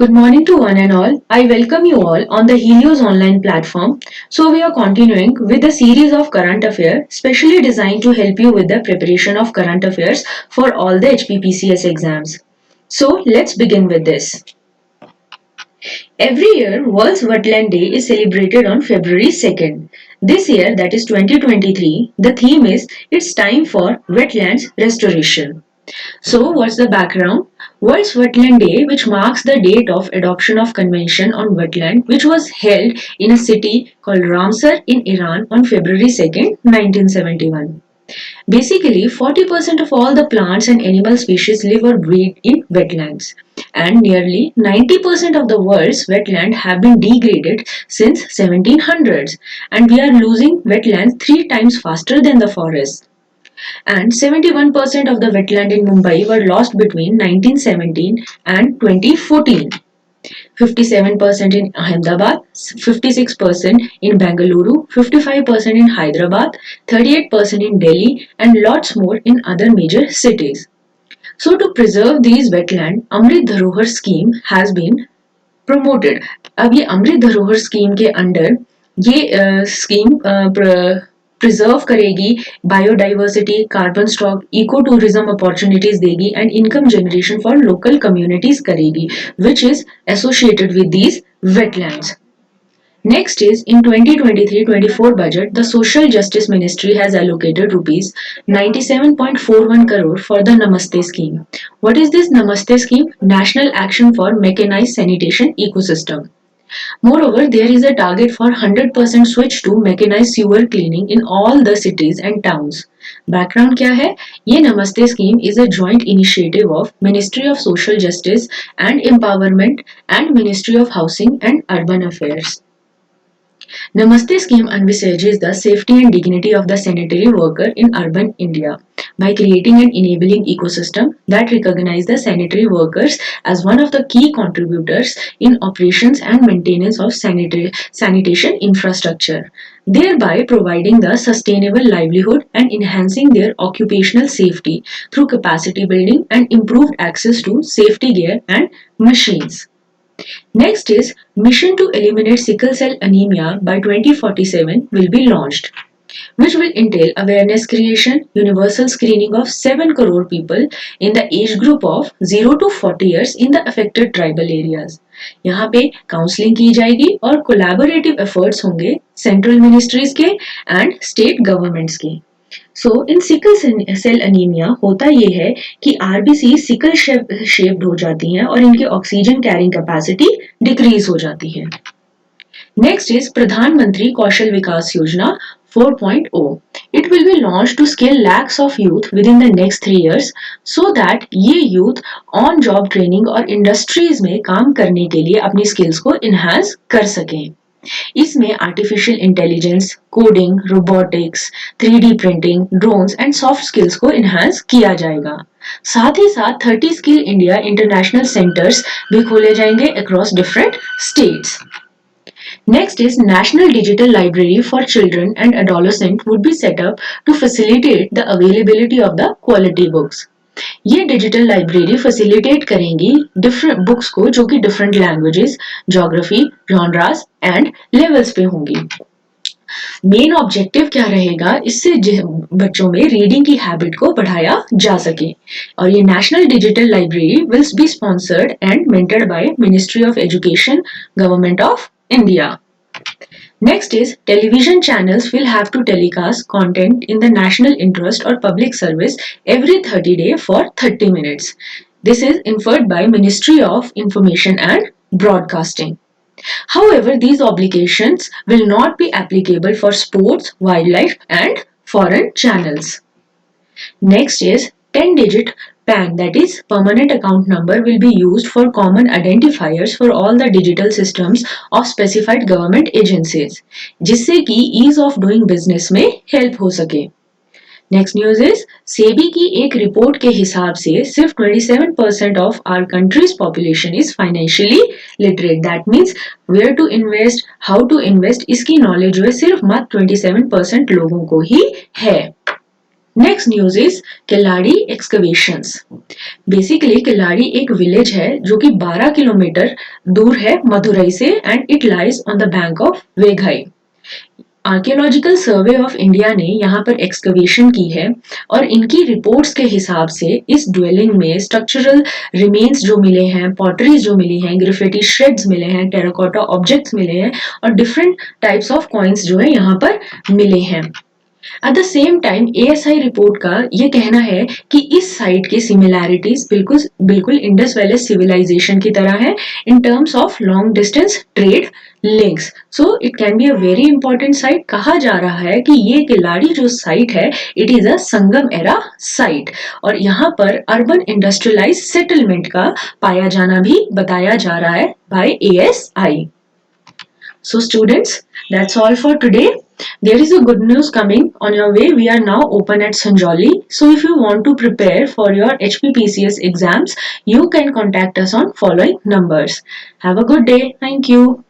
Good morning to one and all. I welcome you all on the Helios online platform. So, we are continuing with a series of current affairs specially designed to help you with the preparation of current affairs for all the HPPCS exams. So, let's begin with this. Every year, World's Wetland Day is celebrated on February 2nd. This year, that is 2023, the theme is It's Time for Wetlands Restoration. So, what's the background? World's Wetland Day, which marks the date of adoption of Convention on Wetland, which was held in a city called Ramsar in Iran on February 2nd, 1971. Basically, 40% of all the plants and animal species live or breed in wetlands, and nearly 90% of the world's wetland have been degraded since 1700s, and we are losing wetlands 3 times faster than the forests, and 71% of the wetland in Mumbai were lost between 1917 and 2014. 57% in Ahmedabad, 56% in Bengaluru, 55% in Hyderabad, 38% in Delhi, and lots more in other major cities. So, to preserve these wetland, Amrit Dharohar scheme has been promoted. अब ये अमृत धरोहर scheme के under ये scheme preserve करेगी biodiversity, carbon stock, eco tourism opportunities देगी and income generation for local communities करेगी, which is associated with these wetlands. Next is in 2023-24 budget, the Social Justice Ministry has allocated rupees 97.41 crore for the Namaste scheme. What is this Namaste scheme? National Action for Mechanized Sanitation Ecosystem. Moreover, there is a target for 100% switch to mechanized sewer cleaning in all the cities and towns. Background क्या है? ये नमस्ते scheme is a joint initiative of Ministry of Social Justice and Empowerment and Ministry of Housing and Urban Affairs. Namaste scheme envisages the safety and dignity of the sanitary worker in urban India by creating an enabling ecosystem that recognizes the sanitary workers as one of the key contributors in operations and maintenance of sanitation infrastructure, thereby providing the sustainable livelihood and enhancing their occupational safety through capacity building and improved access to safety gear and machines. Next is Mission to Eliminate Sickle Cell Anemia by 2047 will be launched, which will entail awareness creation, universal screening of 7 crore people in the age group of 0 to 40 years in the affected tribal areas. यहाँ पे counselling की जाएगी और collaborative efforts होंगे central ministries के and state governments के. सो इन sickle cell anaemia होता ये है कि आरबीसी सिकल शेप्ड हो जाती हैं और इनकी ऑक्सीजन कैरिंग कैपेसिटी डिक्रीज हो जाती है. नेक्स्ट इज प्रधानमंत्री कौशल विकास योजना 4.0. It will be launched to skill lakhs of youth within the next 3 years so that ये youth on job training और इंडस्ट्रीज में काम करने के लिए अपनी स्किल्स को इन्हांस कर सकें. इसमें artificial intelligence, coding, robotics, 3D printing, drones and soft skills को इन्हांस किया जाएगा. साथ ही साथ 30 स्किल इंडिया इंटरनेशनल सेंटर्स भी खोले जाएंगे across different states. Next is National Digital Library for Children and Adolescents would be set up to facilitate the availability of the quality books. ये digital library facilitate करेंगी different books को जो कि different languages, geography, genres and levels पे होंगी. Main objective क्या रहेगा? इससे बच्चों में रीडिंग की हैबिट को बढ़ाया जा सके. और ये national digital library will be sponsored and mentored by ministry of education, government of India. Next is television channels will have to telecast content in the national interest or public service every 30 days for 30 minutes. This is inferred by Ministry of Information and Broadcasting. However, these obligations will not be applicable for sports, wildlife and foreign channels. Next is 10-digit PAN, that is permanent account number, will be used for common identifiers for all the digital systems of specified government agencies, जिससे कि ease of doing business में help हो सके. Next news is SEBI की एक report के हिसाब से सिर्फ 27% of our country's population is financially literate. That means where to invest, how to invest, इसकी नॉलेज जो है सिर्फ मात्र 27% लोगों को ही है. Next news is Keeladi excavations. Basically Keeladi एक विलेज है जो कि 12 किलोमीटर दूर है मदुरई से and it lies on the bank of Vaigai. Archaeological survey of India ने यहाँ पर एक्सकवेशन की है और इनकी रिपोर्ट्स के हिसाब से इस ड्वेलिंग में स्ट्रक्चरल रिमेन्स जो मिले हैं, पॉटरीज जो मिली हैं, ग्रिफिटी श्रेड्स मिले हैं, टेराकोटा ऑब्जेक्ट्स मिले हैं और डिफरेंट टाइप्स ऑफ कॉइन्स जो है यहाँ पर मिले हैं। At the same time ASI report का ये कहना है कि इस साइट की सिमिलैरिटीज बिल्कुल बिल्कुल इंडस वैली सिविलाइजेशन की तरह है in terms of long distance trade links. So it can be a very important site. कहा जा रहा है कि ये किल्लाड़ी जो साइट है it is a Sangam era site और यहाँ पर अर्बन इंडस्ट्रियलाइज सेटलमेंट का पाया जाना भी बताया जा रहा है by ASI. So students, that's all for today. There is a good news coming on your way. We are now open at Sanjoli. So if you want to prepare for your HPPCS exams, you can contact us on following numbers. Have a good day. Thank you.